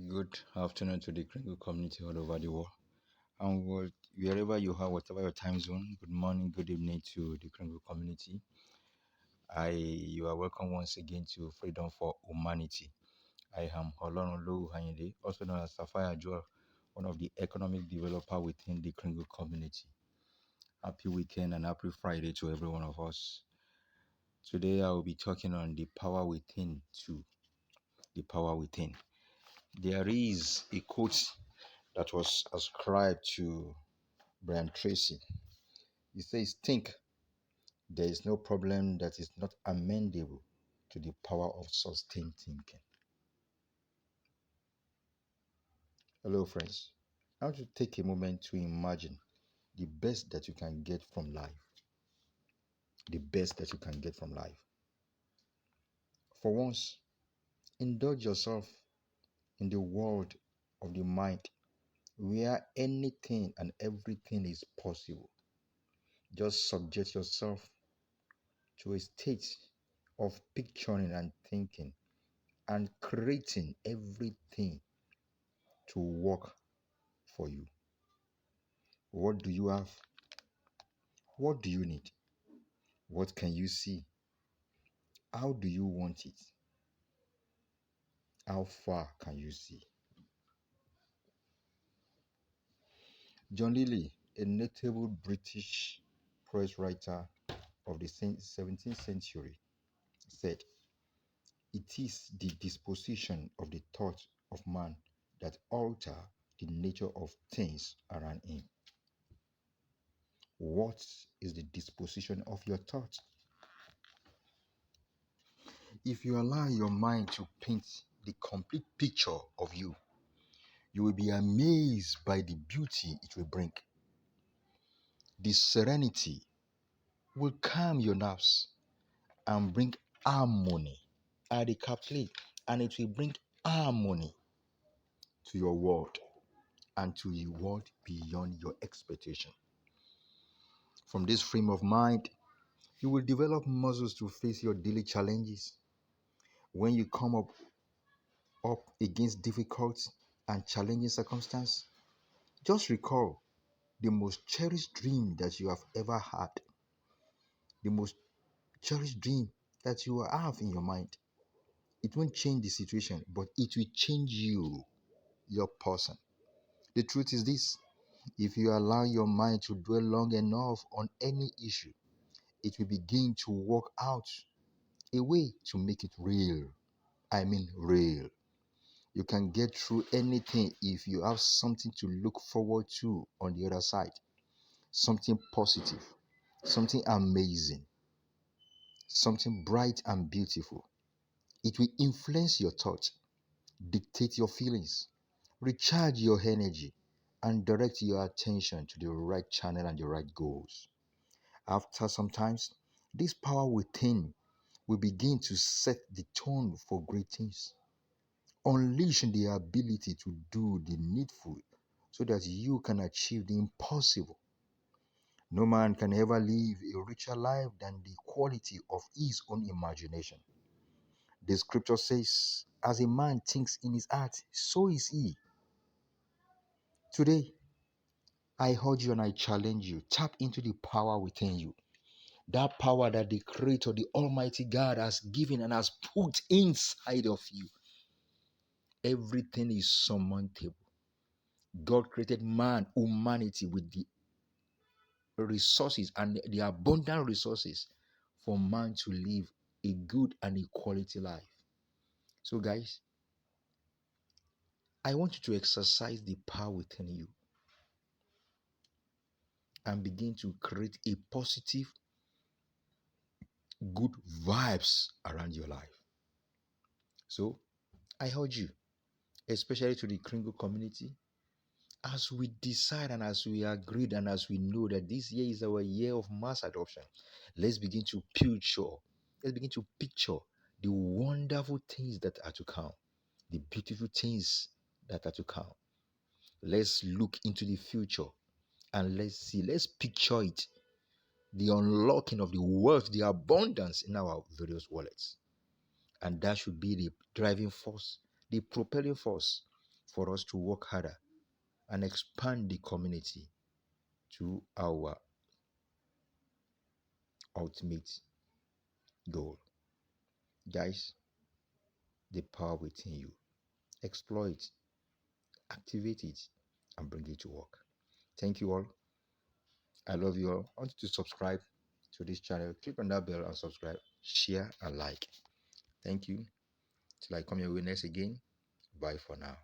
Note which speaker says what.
Speaker 1: Good afternoon to the Kringle community all over the world. And wherever you are, whatever your time zone, good morning, good evening to the Kringle community. You are welcome once again to Freedom for Humanity. I am Olorunlowu Hayinde, also known as Sapphire Joel, one of the economic developer within the Kringle community. Happy weekend and happy Friday to every one of us. Today I will be talking on the power within the power within. There is a quote that was ascribed to Brian Tracy. He says, think there is no problem that is not amendable to the power of sustained thinking. Hello, friends. I want to take a moment to imagine the best that you can get from life. The best that you can get from life. For once, indulge yourself in the world of the mind where anything and everything is possible. Just subject yourself to a state of picturing and thinking and creating everything to work for you. What do you have? What do you need? What can you see? How do you want it? How far can you see? John Lilly, a notable British prose writer of the 17th century, said, "It is the disposition of the thought of man that alter the nature of things around him." What is the disposition of your thought? If you allow your mind to paint the complete picture of you, you will be amazed by the beauty it will bring. The serenity will calm your nerves and bring harmony. I recapitulate, and it will bring harmony to your world and to the world beyond your expectation. From this frame of mind, you will develop muscles to face your daily challenges. When you come up against difficult and challenging circumstances, just recall the most cherished dream that you have ever had, the most cherished dream that you have in your mind. It won't change the situation, but it will change you, your person. The truth is this: if you allow your mind to dwell long enough on any issue, it will begin to work out a way to make it real. I mean real. You can get through anything if you have something to look forward to on the other side. Something positive, something amazing, something bright and beautiful. It will influence your thoughts, dictate your feelings, recharge your energy, and direct your attention to the right channel and the right goals. After some time, this power within will begin to set the tone for great things, unleashing the ability to do the needful so that you can achieve the impossible. No man can ever live a richer life than the quality of his own imagination. The scripture says, as a man thinks in his heart, so is he. Today, I urge you and I challenge you, tap into the power within you. That power that the Creator, the Almighty God has given and has put inside of you. Everything is surmountable. God created man, humanity, with the resources and the abundant resources for man to live a good and a quality life. So guys, I want you to exercise the power within you and begin to create a positive, good vibes around your life. So I urge you, especially to the Kringle community, as we decide and as we agreed and as we know that this year is our year of mass adoption, let's begin to picture the wonderful things that are to come, the beautiful things that are to come. Let's look into the future and let's picture it, the unlocking of the wealth, the abundance in our various wallets. And that should be the driving force, the propelling force for us to work harder and expand the community to our ultimate goal. Guys, the power within you. Exploit, activate it, and bring it to work. Thank you all. I love you all. I want you to subscribe to this channel. Click on that bell and subscribe, share, and like. Thank you. Till I come your way next again. Bye for now.